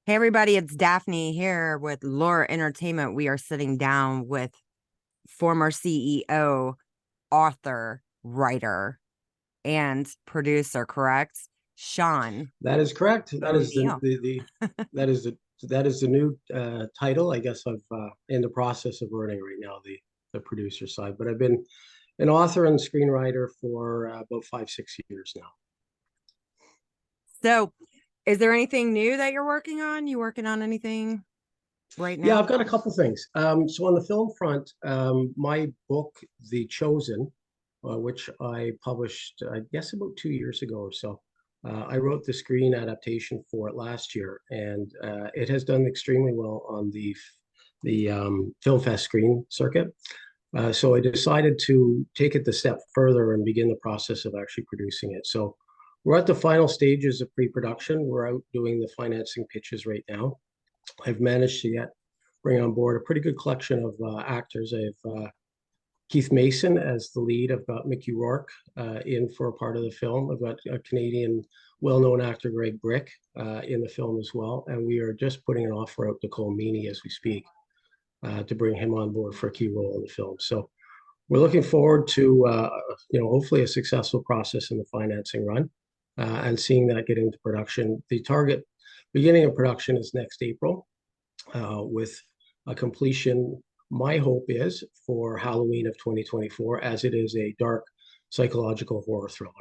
Hey everybody, it's Daphne here with Laura Entertainment. We are sitting down with former CEO, author, writer, and producer, correct? Sean That is correct. That is O'Neill. that is the new title. I guess I've in the process of earning right now the producer side, but I've been an author and screenwriter for about 5, 6 years now. So, is there anything new that you're working on? You working on anything right Yeah, now? I've got a couple things. So on the film front, my book, The Chosen, which I published, I guess about 2 years ago or so. I wrote the screen adaptation for it last year, and it has done extremely well on the Film Fest screen circuit. So I decided to take it the step further and begin the process of actually producing it. So we're at the final stages of pre-production. We're out doing the financing pitches right now. I've managed to get bring on board a pretty good collection of actors. I have Keith Mason as the lead. I've got Mickey Rourke in for a part of the film. I've got a Canadian well-known actor, Greg Brick, in the film as well. And we are just putting an offer out to Cole Meany as we speak to bring him on board for a key role in the film. So we're looking forward to, hopefully a successful process in the financing run and seeing that get into production. The target beginning of production is next April with a completion. My hope is for Halloween of 2024, as it is a dark psychological horror thriller.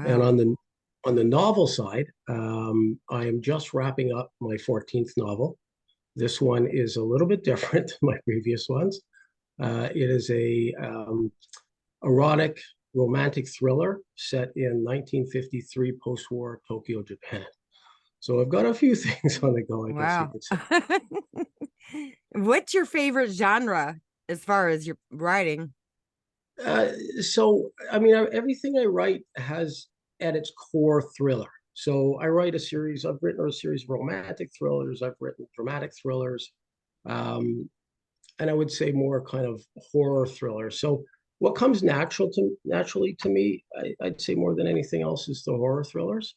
And Wow. on the novel side, I am just wrapping up my 14th novel. This one is a little bit different than my previous ones. It is a erotic romantic thriller set in 1953 post-war Tokyo, Japan. So I've got a few things on the go, I guess you Wow. could say. What's your favorite genre as far as your writing? So, I mean, everything I write has at its core thriller. So I've written a series of romantic thrillers, I've written dramatic thrillers, um, and I would say more kind of horror thrillers. So what comes naturally to me, I'd say more than anything else is the horror thrillers.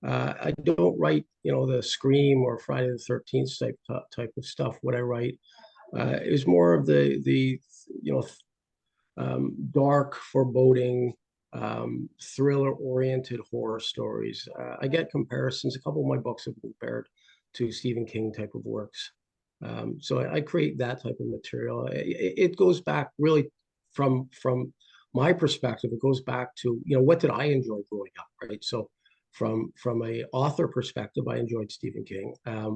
I don't write, the Scream or Friday the 13th type of stuff. What I write is more of the dark, foreboding, thriller-oriented horror stories. I get comparisons. A couple of my books have been compared to Stephen King type of works. So I create that type of material. It goes back really from my perspective. It goes back to what did I enjoy growing up, right? So from a author perspective, I enjoyed Stephen King,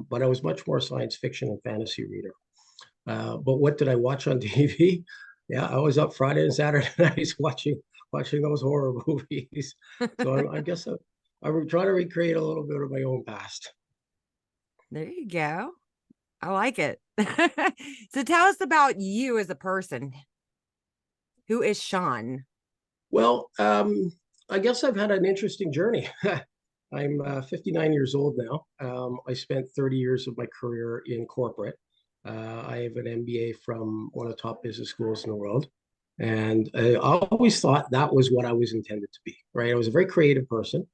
but I was much more a science fiction and fantasy reader. But what did I watch on TV? Yeah, I was up Friday and Saturday nights watching those horror movies. So I guess I'm trying to recreate a little bit of my own past. There you go. I like it. So tell us about you as a person. Who is Sean? Well, I guess I've had an interesting journey. I'm 59 years old now. I spent 30 years of my career in corporate. I have an MBA from one of the top business schools in the world. And I always thought that was what I was intended to be, right? I was a very creative person,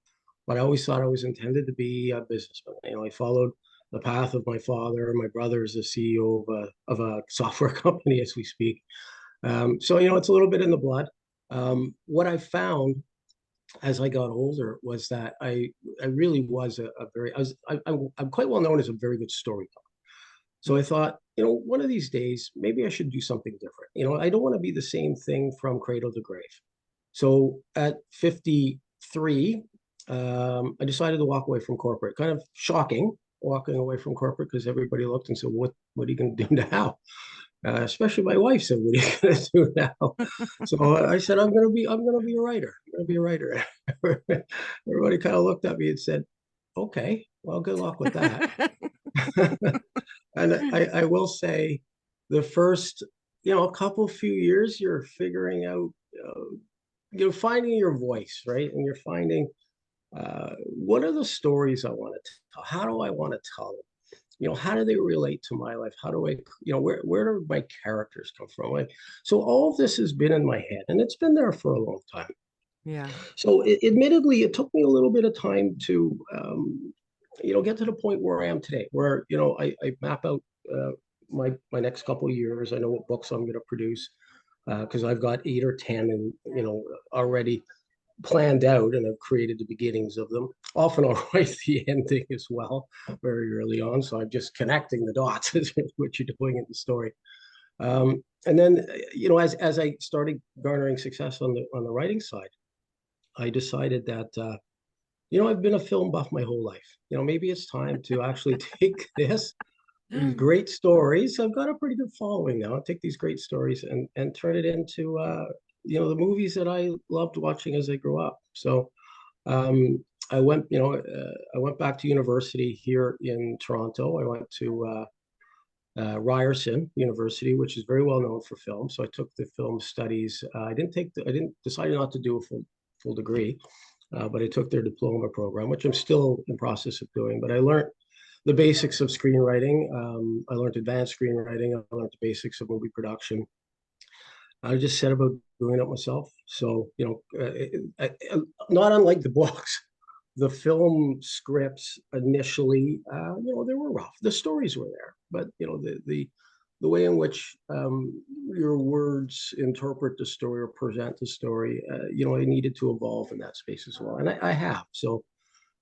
but I always thought I was intended to be a businessman. I followed the path of my father. My brother is the CEO of a software company as we speak. So, it's a little bit in the blood. What I found as I got older was that I really was a very, I'm quite well known as a very good storyteller. So I thought, one of these days, maybe I should do something different. I don't want to be the same thing from cradle to grave. So at 53, I decided to walk away from corporate. Kind of shocking walking away from corporate because everybody looked and said, what are you going to do now? Especially my wife said, "What are you going to do now?" So I said, I'm going to be a writer. I'm going to be a writer." Everybody kind of looked at me and said, "Okay, well, good luck with that." And I will say, the first, a couple few years, you're figuring out, you're finding your voice, right? And you're finding what are the stories I want to tell? How do I want to tell them? How do they relate to my life? How do I, where do my characters come from? Like, so all of this has been in my head, and it's been there for a long time. Yeah. So admittedly, it took me a little bit of time get to the point where I am today, where, I map out my next couple of years. I know what books I'm going to produce because I've got 8 or 10 and, already planned out, and I've created the beginnings of them. Often I'll write the ending as well very early on. So I'm just connecting the dots is what you're doing in the story. And then, as I started garnering success on the writing side, I decided that, I've been a film buff my whole life. Maybe it's time to actually take these great stories. I've got a pretty good following now. I'll take these great stories and turn it into, the movies that I loved watching as I grew up. So I went back to university here in Toronto. I went to Ryerson University, which is very well known for film. So I took the film studies. I didn't decide not to do a full degree, but I took their diploma program, which I'm still in process of doing. But I learned the basics of screenwriting. I learned advanced screenwriting. I learned the basics of movie production. I just set about doing it myself. So, not unlike the books, the film scripts initially, they were rough. The stories were there, but the way in which your words interpret the story or present the story, I needed to evolve in that space as well, and I have. So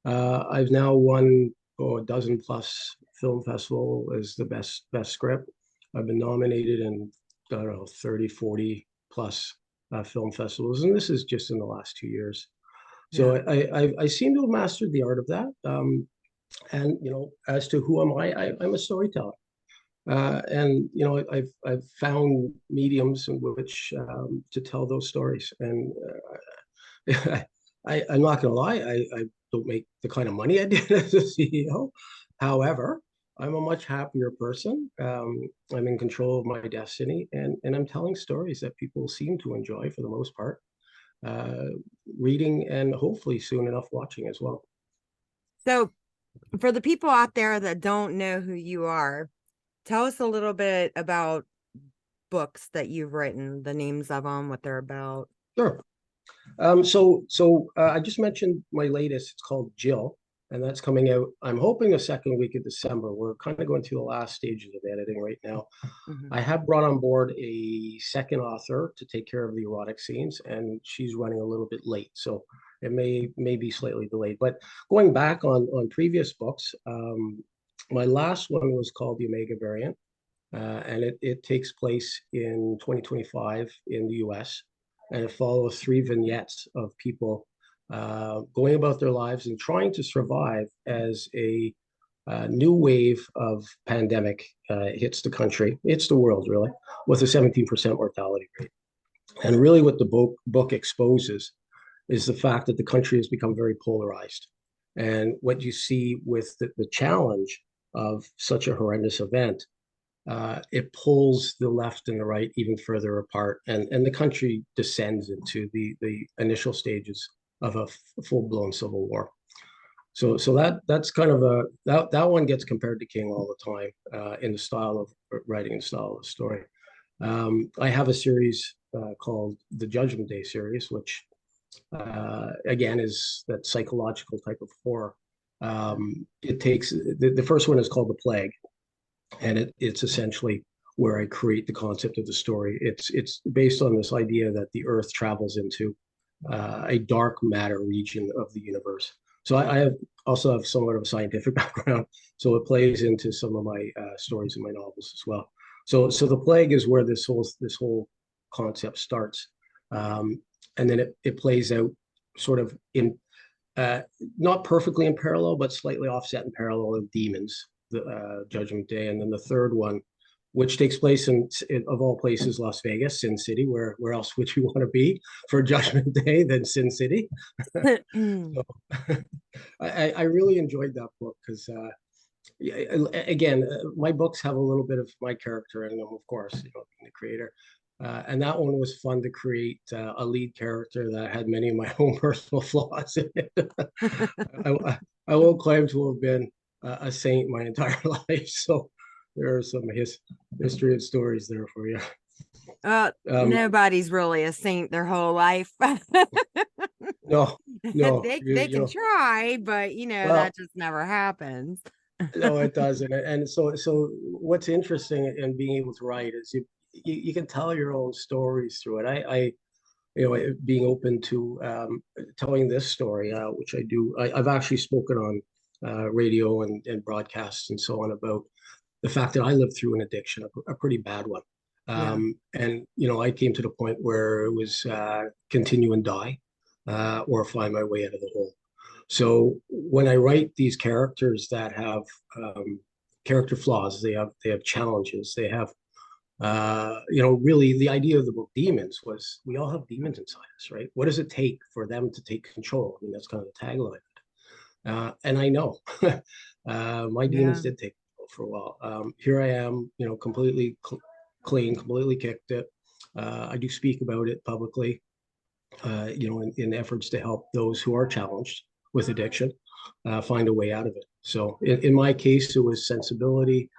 I've now won a dozen plus film festival as the best script. I've been nominated in, I don't know, 30, 40 plus film festivals, and this is just in the last 2 years. So Yeah. I seem to have mastered the art of that. And as to who am I'm a storyteller. And I've found mediums in which to tell those stories. And I'm not going to lie, I don't make the kind of money I did as a CEO. However, I'm a much happier person. I'm in control of my destiny, and I'm telling stories that people seem to enjoy for the most part, uh, reading and hopefully soon enough watching as well. So, for the people out there that don't know who you are, tell us a little bit about books that you've written, the names of them, what they're about. Sure. So I just mentioned my latest. It's called Jill, and that's coming out. I'm hoping the second week of December. We're kind of going through the last stages of editing right now. Mhm. I have brought on board a second author to take care of the erotic scenes, and she's running a little bit late, so it may be slightly delayed. But going back on previous books, my last one was called The Omega Variant, and it takes place in 2025 in the U.S. And it follows 3 vignettes of people going about their lives and trying to survive as a new wave of pandemic hits the country, hits the world really, with a 17% mortality rate. And really, what the book exposes is the fact that the country has become very polarized. And what you see with the challenge of such a horrendous event, it pulls the left and the right even further apart, and the country descends into the initial stages of a full-blown civil war. So that's kind of that one gets compared to King all the time in the style of writing and style of the story. I have a series called the Judgment Day series, which again is that psychological type of horror. It takes the first one is called The Plague, and it's essentially where I create the concept of the story. It's based on this idea that the Earth travels into a dark matter region of the universe. So I have also have somewhat of a scientific background, so it plays into some of my stories in my novels as well. So the plague is where this whole concept starts, and then it plays out sort of in uh, not perfectly in parallel, but slightly offset in parallel of demons, the Judgment Day, and then the third one, which takes place in of all places, Las Vegas, Sin City. Where else would you want to be for Judgment Day than Sin City? So I really enjoyed that book because again, my books have a little bit of my character in them, of course, being the creator. And that one was fun to create a lead character that had many of my own personal flaws in it. I won't claim to have been a saint my entire life, so there are some history and stories there for you. Um, Nobody's really a saint their whole life. no, No, They you can know, try, but you know, well, that just never happens. no, it doesn't. And so what's interesting in being able to write is you can tell your own stories through it. Being open to telling this story, which I do. I've actually spoken on radio and broadcasts and so on about the fact that I lived through an addiction, a pretty bad one. Yeah. And I came to the point where it was continue and die, or find my way out of the hole. So when I write these characters that have character flaws, they have challenges, they have really the idea of the book Demons was we all have demons inside us, right? What does it take for them to take control? I mean, that's kind of the tagline. And I know my demons Yeah. did take control for a while. Here I am, completely clean, completely kicked it. I do speak about it publicly, in efforts to help those who are challenged with addiction find a way out of it. So in my case, it was sensibility,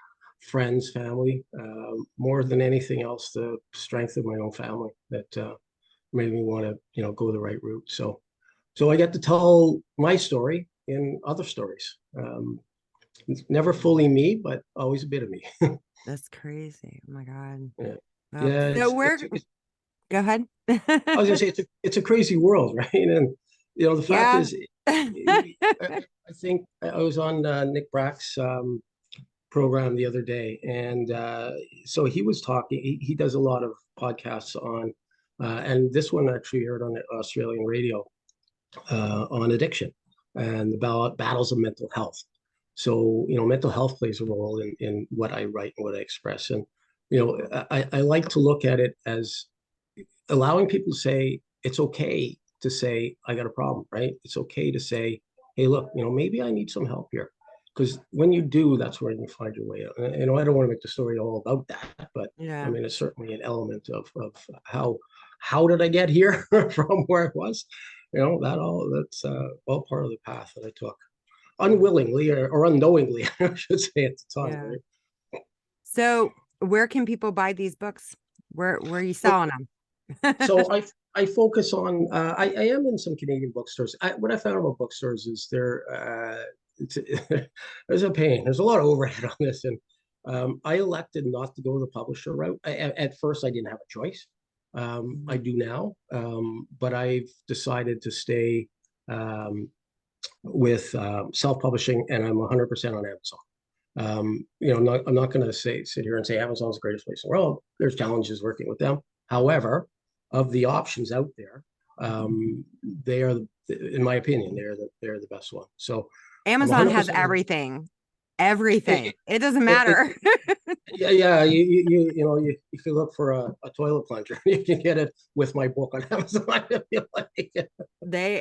friends, family, more than anything else, the strength of my own family that made me want to, go the right route. So I get to tell my story in other stories. It's never fully me, but always a bit of me. That's crazy. Oh my God. Yeah, Oh, yeah. so where, go ahead. I was gonna say it's a crazy world, right? And the fact Yeah. is, I think I was on Nick Brack's program the other day, and so he was talking. He does a lot of podcasts on, and this one actually aired on Australian radio on addiction and the battles of mental health. So mental health plays a role in what I write and what I express, and I like to look at it as allowing people to say it's okay to say I got a problem, right? It's okay to say, hey, look, maybe I need some help here, because when you do, that's where you find your way out. And, I don't want to make the story all about that, but I Yeah. mean, it's certainly an element of how did I get here from where I was. That's all part of the path that I took unwillingly or unknowingly, I should say at the time, Yeah. right? So where can people buy these books? Where are you selling them? So I focus on I am in some Canadian bookstores. What I found about bookstores is it's, there's a pain. There's a lot of overhead on this, and I elected not to go the publisher route. At first, I didn't have a choice. I do now, but I've decided to stay with self-publishing, and I'm 100% on Amazon. I'm not going to sit here and say Amazon's the greatest place in the world. There's challenges working with them. However, of the options out there, they are, in my opinion, they're the best one. So I'm Amazon has 100%. everything. Everything. It, It doesn't it, it, matter. yeah. You can look for a toilet plunger. You can get it with my book on Amazon. I feel like.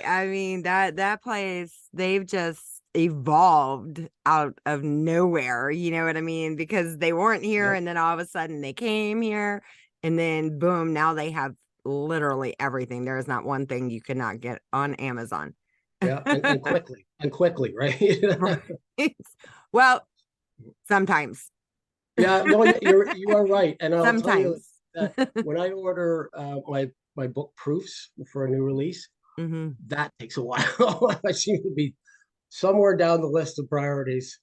I mean, that place, they've just evolved out of nowhere. You know what I mean? Because they weren't here, Yeah, and then all of a sudden they came here, and then boom, now they have literally everything. There is not one thing you could not get on Amazon. yeah, and quickly, right? Right. Well, sometimes. Yeah, no, you are right, and I'll tell you Sometimes. that when I order my book proofs for a new release, Hmm. that takes a while. I seem to be somewhere down the list of priorities.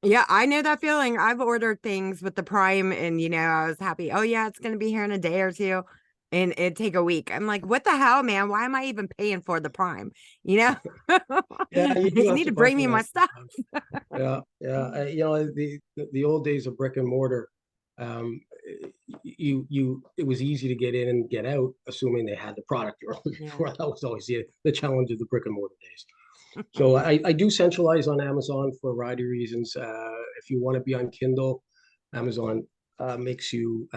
Yeah, I know that feeling. I've ordered things with the Prime, and I was happy. Oh yeah, it's gonna be here in a day or two, and it'd take a week. I'm like, what the hell, man? Why am I even paying for the Prime? You know, Yeah, you do you have need to to bring buckle me my down stuff. sometimes. Yeah, yeah. The old days of brick and mortar, um, it was easy to get in and get out, assuming they had the product you're looking Yeah. for. That was always the challenge of the brick and mortar days. So I do centralize on Amazon for a variety of reasons. If you want to be on Kindle, Amazon makes you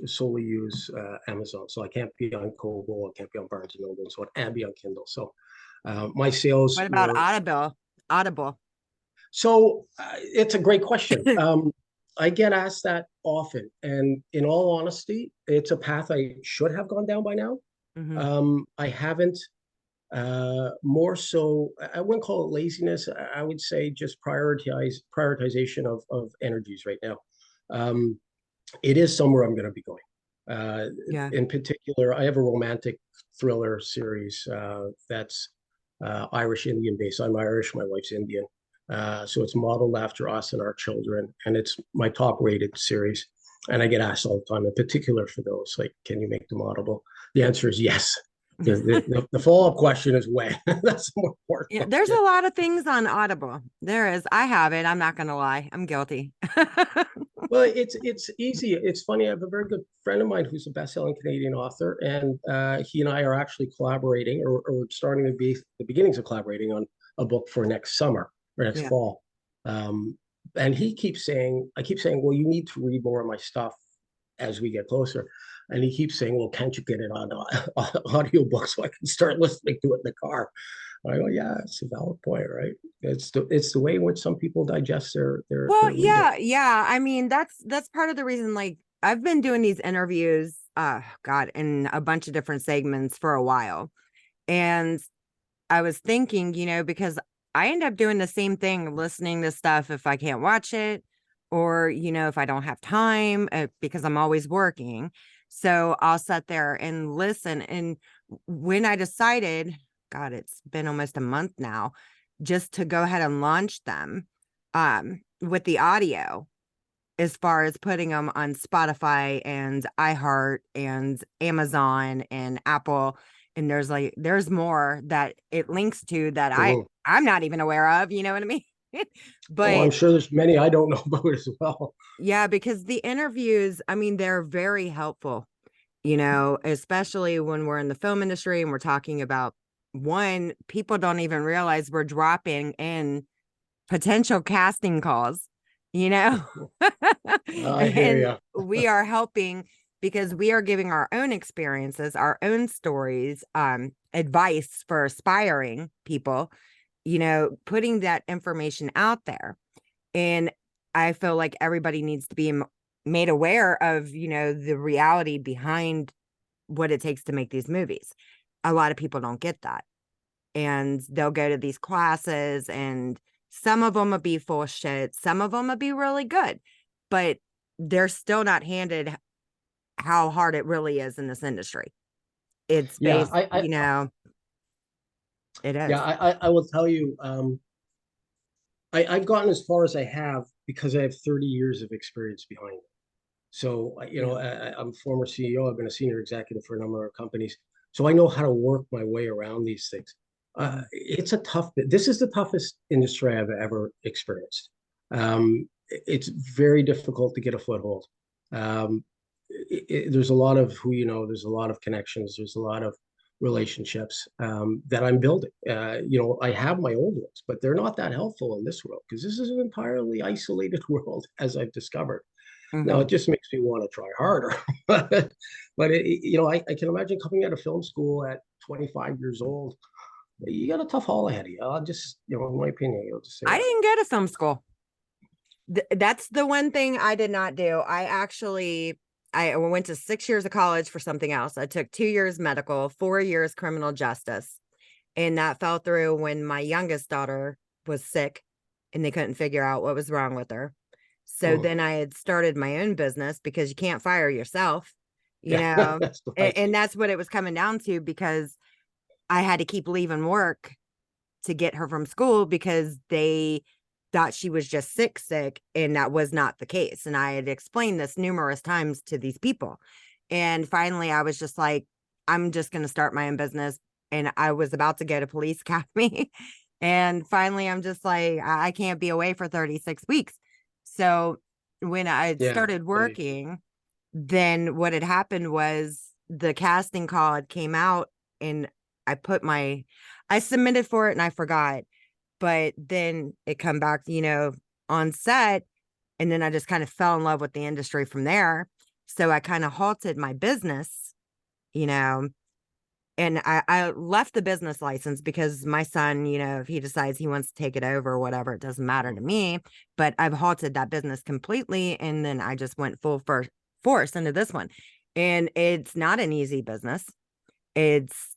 solely use Amazon. So I can't be on Kobo, I can't be on Barnes and Noble, so I can be on Kindle. So my sales What about were Audible? Audible. so it's a great question. I get asked that often, and in all honesty, it's a path I should have gone down by now. Hmm. I haven't. More so, I wouldn't call it laziness. I would say just prioritization of energies right now. Um, it is somewhere I'm going to be going. Uh, Yeah. in particular, I have a romantic thriller series that's Irish Indian base. I'm Irish, my wife's Indian. So it's modeled after us and our children, and it's my top rated series. And I get asked all the time, in particular for those, like, can you make them audible? The answer is yes. The follow-up question is when. That's the more important Yeah, there's question. a lot of things on Audible. There is. I have it. I'm not gonna lie. I'm guilty. Well, it's easy. It's funny. I have a very good friend of mine who's a best-selling Canadian author, and he and I are actually collaborating, or starting to be the beginnings of collaborating on a book for next summer or next Yeah. fall. And he keeps saying, I keep saying, well, you need to read more of my stuff as we get closer. And he keeps saying, well, can't you get it on audiobook so I can start listening to it in the car? I go, yeah, it's a valid point, right? It's the way in which some people digest Well, their reading. yeah. I mean, that's part of the reason. Like, I've been doing these interviews, God, in a bunch of different segments for a while. And I was thinking, because I end up doing the same thing, listening to stuff if I can't watch it, or, if I don't have time, because I'm always working. So I'll sit there and listen. And when I decided, God, it's been almost a month now, just to go ahead and launch them with the audio, as far as putting them on Spotify and iHeart and Amazon and Apple. And there's more that it links to that Mhm. I'm not even aware of, you know what I mean? Oh, I'm But sure there's many I don't know about as well. yeah, because the interviews, I mean, they're very helpful, especially when we're in the film industry and we're talking about, one, people don't even realize we're dropping in potential casting calls, you know, I hear and you. we are helping because we are giving our own experiences, our own stories, advice for aspiring people, putting that information out there. And I feel like everybody needs to be made aware of, the reality behind what it takes to make these movies. A lot of people don't get that. And they'll go to these classes, and some of them will be full of shit. Some of them will be really good, but they're still not handed how hard it really is in this industry. It's Yeah, based, it yeah, is. I will tell you, I've gotten as far as I have because I have 30 years of experience behind me. So, Yeah. I'm a former CEO. I've been a senior executive for a number of companies. So I know how to work my way around these things. Mhm. It's a tough, this is the toughest industry I've ever experienced. It's very difficult to get a foothold. Um, there's a lot of who you know, there's a lot of connections, there's a lot of relationships that I'm building. I have my old ones, but they're not that helpful in this world because this is an entirely isolated world, as I've discovered. Now, Mhm. it just makes me want to try harder. I can imagine coming out of film school at 25 years old. You got a tough haul ahead of you. I'll just, in my opinion, I'll just say I that. didn't go to film school. That's the one thing I did not do. I went to 6 years of college for something else. I took 2 years medical, 4 years criminal justice. And that fell through when my youngest daughter was sick and they couldn't figure out what was wrong with her. So Mm. then I had started my own business because you can't fire yourself, Yeah, that's right. and that's what it was coming down to, because I had to keep leaving work to get her from school because they thought she was just sick, and that was not the case. And I had explained this numerous times to these people. And finally, I was just like, I'm just going to start my own business. And I was about to go to police academy. And finally, I'm just like, I can't be away for 36 weeks. So when I Yeah. started working, then what had happened was the casting call had came out, and I put I submitted for it and I forgot, but then it come back, on set. And then I just kind of fell in love with the industry from there. So I kind of halted my business, you know, and I left the business license because my son, if he decides he wants to take it over or whatever, it doesn't matter to me. But I've halted that business completely. And then I just went full force into this one. And it's not an easy business. It's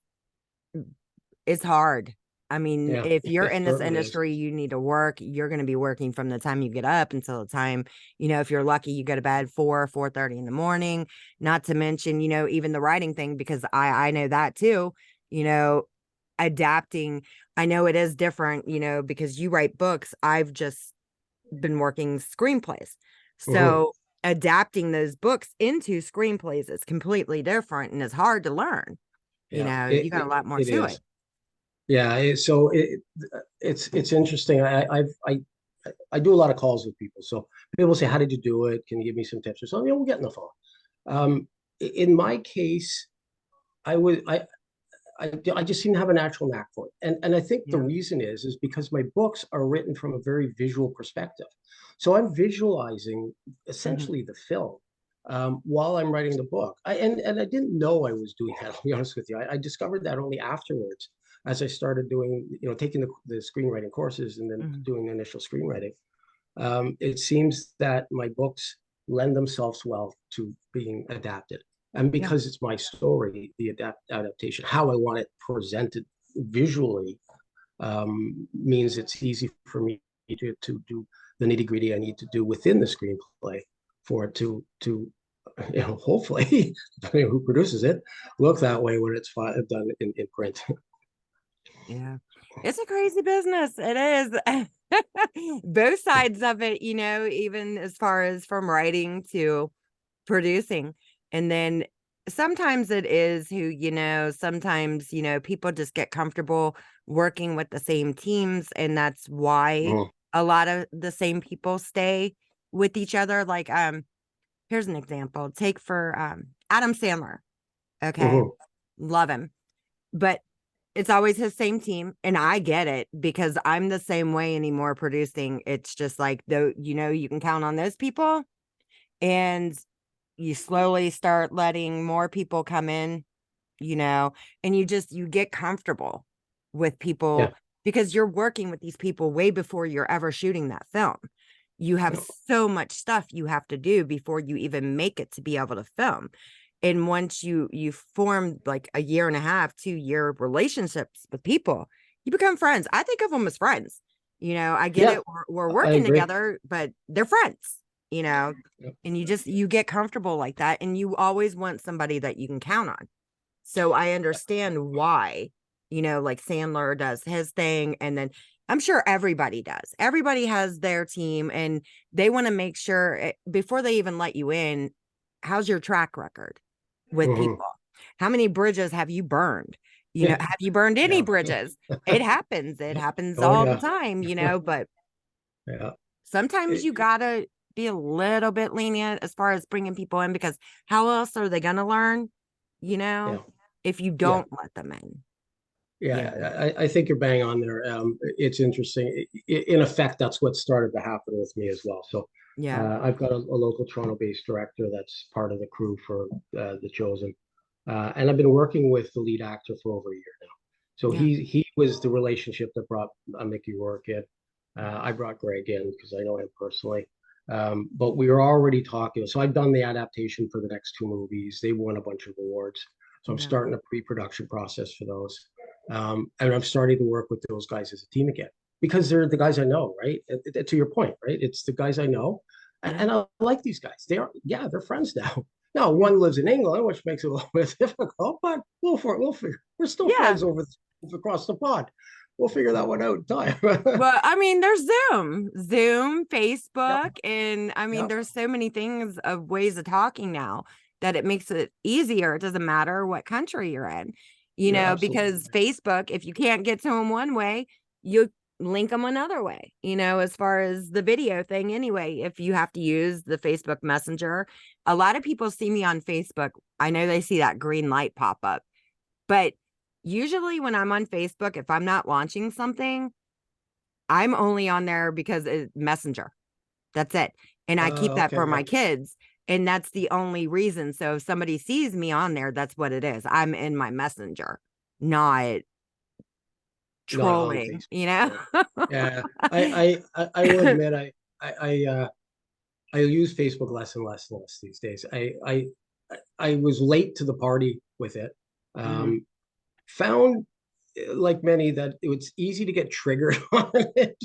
it's hard. I mean, Yeah, if you're it in this certainly is. industry, you need to work. You're going to be working from the time you get up until the time, if you're lucky, you go to bed 4:30 in the morning. Not to mention, even the writing thing, because I know that too. You know, adapting. I know it is different, because you write books. I've just been working screenplays. Mhm. So adapting those books into screenplays is completely different and it's hard to learn. Yeah, You got a lot more it to it. is. Yeah, it's interesting. I do a lot of calls with people. So people say, "How did you do it? Can you give me some tips?" Or something. We'll get on the phone. In my case, I was I just seem to have a natural knack for it. And I think the Yeah. reason is because my books are written from a very visual perspective. So I'm visualizing Hmm. essentially the film while I'm writing the book. And I didn't know I was doing that, I'll be honest with you. I discovered that only afterwards as I started doing, taking the screenwriting courses and then Hmm. doing initial screenwriting. It seems that my books lend themselves well to being adapted. And Yeah. because it's my story, the adaptation, how I want it presented visually, means it's easy for me to do the nitty gritty I need to do within the screenplay for it to hopefully, depending on who produces it, look that way when it's done in print. Yeah. It's a crazy business. It is. Both sides of it, even as far as from writing to producing. And then sometimes it is who, sometimes, people just get comfortable working with the same teams. And that's why Mhm, a lot of the same people stay with each other. Like, here's an example. Take for Adam Sandler. Okay. mhm. Love him. But it's always his same team. And I get it because I'm the same way anymore producing. It's just like, though, you can count on those people. And you slowly start letting more people come in, you know, and you get comfortable with Yeah. people because you're working with these people way before you're ever shooting that film. You have Yeah. so much stuff you have to do before you even make it to be able to film. And once you form like a year and a half, 2 year relationships with people, you become friends. I think of them as friends. I get Yeah, it. We're I working agree. together, but they're friends, you know, Yeah. and you get comfortable like that. And you always want somebody that you can count on. So I understand why, like Sandler does his thing. And then I'm sure everybody does. Everybody has their team and they want to make sure before they even let you in, how's your track record with Mhm. people? How many bridges have you burned? Yeah. Have you burned any Yeah. bridges? It happens. It happens Oh all the yeah. time, but Yeah. sometimes It- you gotta be a little bit lenient as far as bringing people in because how else are they gonna learn? You know, yeah. if you Yeah. don't let them in. Yeah. Yeah. I think you're bang on there. It's interesting. In effect, that's what started to happen with me as well. So Yeah. I've got a local Toronto-based director that's part of the crew for The Chosen. And I've been working with the lead actor for over a year now. So Yeah. he was the relationship that brought Mickey Rourke in. I brought Greg in because I know him personally. But we were already talking. So I've done the adaptation for the next two movies. They won a bunch of awards. So I'm Yeah. starting a pre-production process for those. And I'm starting to work with those guys as a team again because they're the guys I know, right? To your point, right? It's the guys I know. Yeah. And I like these guys. Yeah, they're friends now. Now, Yeah. one lives in England, which makes it a little bit difficult, but we'll figure. We're still Yeah. friends across the pond. We'll figure that one out in time. Well, I mean, there's Zoom, Yep, Facebook, and I mean, yep, there's so many things of ways of talking now that it makes it easier. It doesn't matter what country you're in, you're absolutely because right. Facebook, if you can't get to them one way, you link them another way, as far as the video thing anyway, if you have to use the Facebook Messenger. A lot of people see me on Facebook. I know they see that green light pop up, but usually when I'm on Facebook, if I'm not launching something, I'm only on there because it's Messenger. That's it. And I keep that for Okay, my yeah. kids. And that's the only reason. So if somebody sees me on there, that's what it is. I'm in my Messenger, not Not on trolling, Facebook. you know? Yeah, yeah. I will admit I use Facebook less and less and less these days. I was late to the party with it. Mhm. Found like many that it was easy to get triggered on it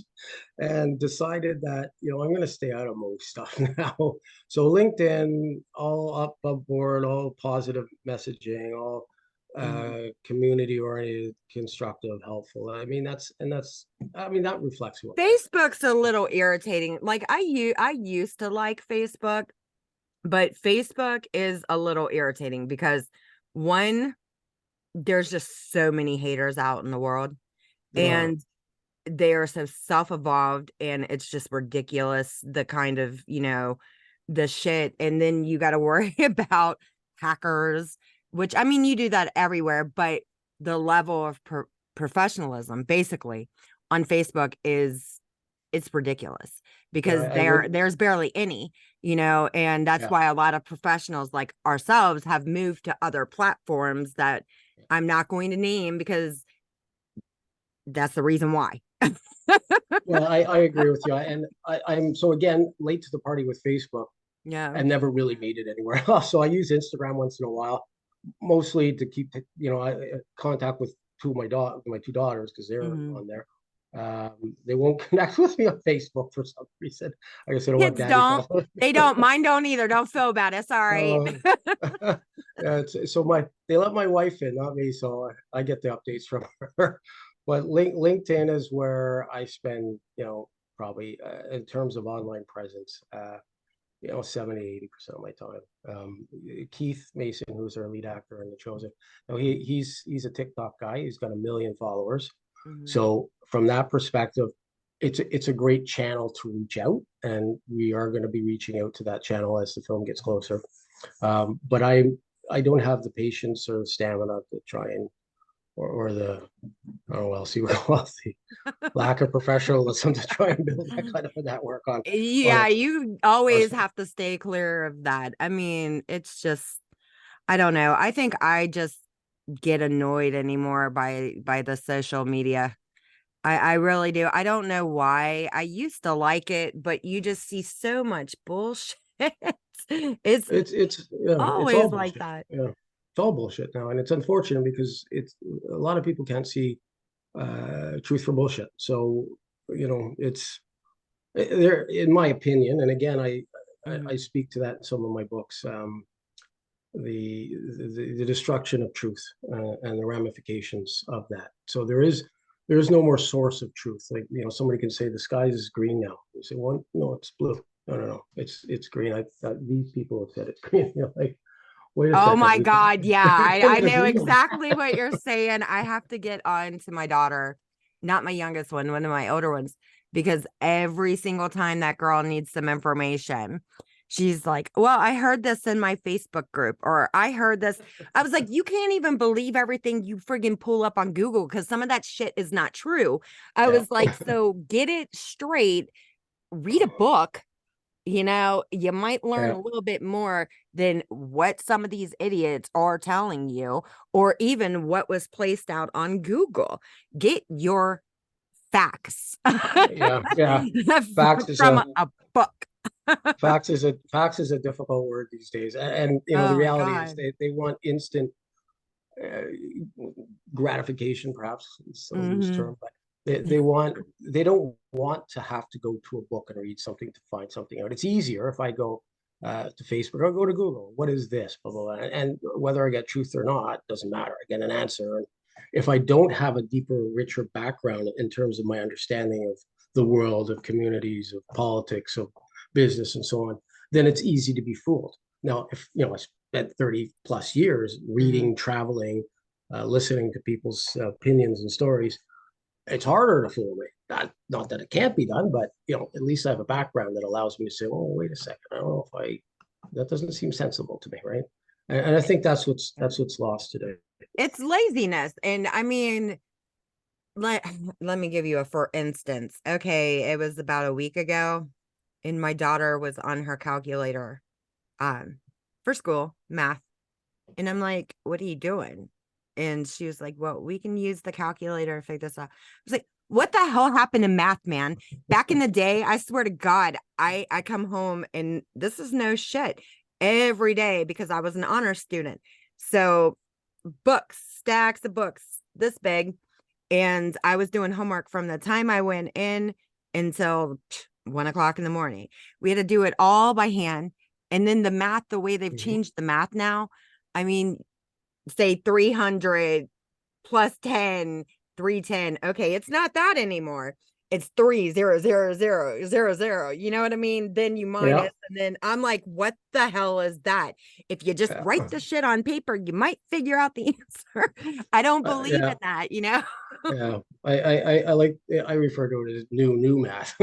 and decided that I'm going to stay out of most stuff now. So LinkedIn, all up above board, all positive messaging, all Mhm. community oriented, constructive, helpful. I mean, that reflects who I am. Facebook's a little irritating. Like I used to like Facebook, but Facebook is a little irritating because one, there's just so many haters out in the world, There are. and they are so self-evolved, and it's just ridiculous the kind of, the shit. And then you got to worry about hackers, which I mean, you do that everywhere, but the level of professionalism basically on Facebook is, it's ridiculous Yeah, because I would. there's barely any, and that's Yeah. why a lot of professionals like ourselves have moved to other platforms that I'm not going to name because that's the reason why. Yeah, I agree with you. And I'm so again late to the party with Facebook Yeah. and never really made it anywhere else. So I use Instagram once in a while, mostly to keep contact with my two daughters because they're Mhm. on there. They won't connect with me on Facebook for some reason. I guess they don't want Kids daddy don't. following me. They don't. Mine don't either. Don't feel bad. It's all right. Uh, yeah, so they let my wife in, not me, so I get the updates from her. But LinkedIn is where I spend, probably in terms of online presence, 70-80% of my time. Keith Mason, who's our lead actor in The Chosen, he's a TikTok guy. He's got 1 million followers. Mhm. So from that perspective, it's a great channel to reach out, and we are going to be reaching out to that channel as the film gets closer. But I don't have the patience or stamina to try and or the oh well see well the lack of professionalism to try and build that kind of a network on Yeah, a you our always side. have to stay clear of that. I mean, it's just, I don't know. I think I just get annoyed anymore by the social media. I really do. I don't know why. I used to like it, but you just see so much bullshit. It's It's all always like bullshit. that. Yeah, it's all bullshit now, and it's unfortunate because it's a lot of people can't see truth from bullshit. So it's there, in my opinion, and again, I Mhm. speak to that in some of my books. The destruction of truth and the ramifications of that. So there is no more source of truth. Like somebody can say the sky is green now. You say, well, no, it's blue. No, no, no, it's green. These people have said it's green. Like, wait a Oh second, my God. Yeah, can I it know agree on exactly what you're saying. I have to get on to my daughter, not my youngest one of my older ones, because every single time that girl needs some information, she's like, well, I heard this in my Facebook group, or I heard this. I was like, you can't even believe everything you friggin' pull up on Google because some of that shit is not true. I Yeah, was like, so get it straight, read a book. You might learn yeah, a little bit more than what some of these idiots are telling you, or even what was placed out on Google. Get your facts yeah, yeah. Facts is from a a book. facts is a difficult word these days, and the Oh my reality is God. they want instant uh, gratification, perhaps it's a loose Hmm. term, but they don't want to have to go to a book and read something to find something out. It's easier if I go to Facebook or go to Google. What is this? Blah, blah, blah. And whether I get truth or not doesn't matter. I get an answer. And if I don't have a deeper, richer background in terms of my understanding of the world, of communities, of politics, of business, and so on, then it's easy to be fooled. Now, if I spent 30 plus years Hmm. reading, traveling, listening to people's opinions and stories, it's harder to fool me. Not that it can't be done, but at least I have a background that allows me to say, "Oh, wait a second. I don't know if I that doesn't seem sensible to me, right?" And I think that's what's lost today. It's laziness. And I mean, let, let me give you a for instance. Okay, it was about a week ago, and my daughter was on her calculator um for school, math. And I'm like, what are you doing? And she was like, well, we can use the calculator to figure this out. I was like, what the hell happened to math, man? Back in the day, I swear to God, I come home and this is no shit every day because I was an honor student. So books, stacks of books, this big. And I was doing homework from the time I went in until 1 o'clock in the morning. We had to do it all by hand. And then the math, the way they've Mhm. changed the math now, I mean, say 300 plus 10, 310. Okay, it's not that anymore. It's 3 0 0 0 0 0. You know what I mean? Then you Yeah. minus, and then I'm like, what the hell is that? If you just write the shit on paper, you might figure out the answer. I don't believe Yeah. in that, you know? Yeah. I like, I refer to it as new math.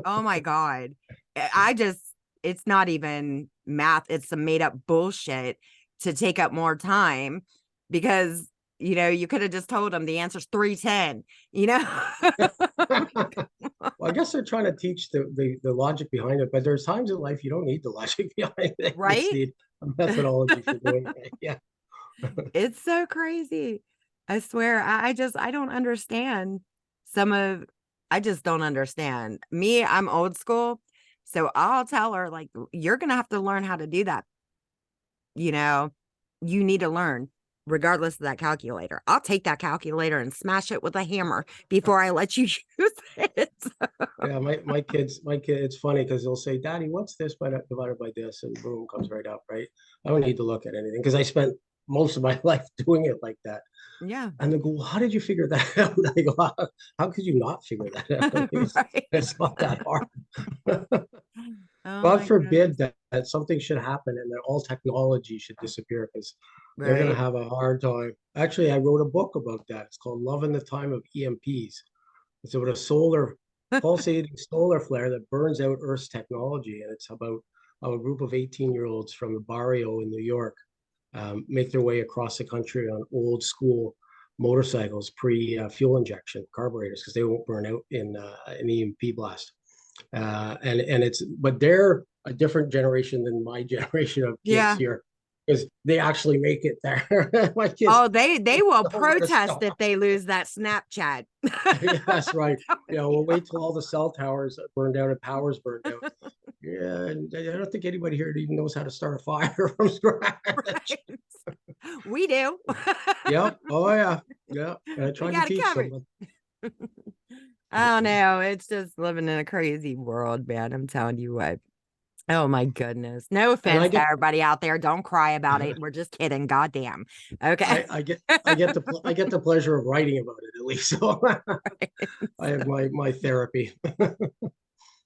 Oh my God. I just, it's not even math. It's some made up bullshit to take up more time because, you know, you could have just told them the answer's 310, you know? Well, I guess they're trying to teach the logic behind it, but there's times in life you don't need the logic behind it. You just Right? need a methodology for doing it. Yeah. It's so crazy. I swear, I don't understand some of, I just don't understand. Me, I'm old school. So I'll tell her, like, you're going to have to learn how to do that. You know, you need to learn regardless of that calculator. I'll take that calculator and smash it with a hammer before I let you use it. Yeah, my kid, it's funny because they'll say, Daddy, what's this divided by this? And boom, comes right up, right? I don't need to look at anything because I spent most of my life doing it like that. Yeah. And they go, well, how did you figure that out? I go, how could you not figure that out? I mean, Right. it's not that hard. Oh God my forbid goodness. that something should happen and that all technology should disappear because they're going to Right. have a hard time. Actually, I wrote a book about that. It's called Love in the Time of EMPs. It's about a pulsating solar flare that burns out Earth's technology. And it's about how a group of 18-year-olds from a barrio in New York make their way across the country on old school motorcycles, pre-fuel injection carburetors, because they won't burn out in an EMP blast. But they're a different generation than my generation of kids Yeah. here, because they actually make it there. My kids Oh, they will know where to protest if stop. they lose that Snapchat. Yeah, that's right. Yeah, we'll wait till all the cell towers burned out and power's burned out. Yeah, and I don't think anybody here even knows how to start a fire from scratch. Right. We do. Yep. Oh yeah. Yeah. And I We tried to got it teach covered. them. I don't know. It's just living in a crazy world, man. I'm telling you what. Oh my goodness. No And offense to everybody out there. Don't cry about it. We're just kidding. Goddamn. Okay. I get the pleasure of writing about it at least. So I have my therapy.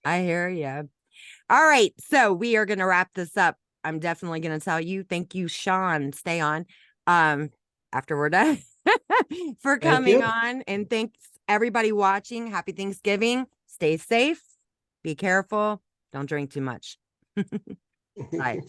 I hear you. All right. So we are going to wrap this up. I'm definitely going to tell you. Thank you, Sean. Stay on after we're done for Thank coming you. on. And thanks everybody watching. Happy Thanksgiving. Stay safe. Be careful. Don't drink too much. Bye.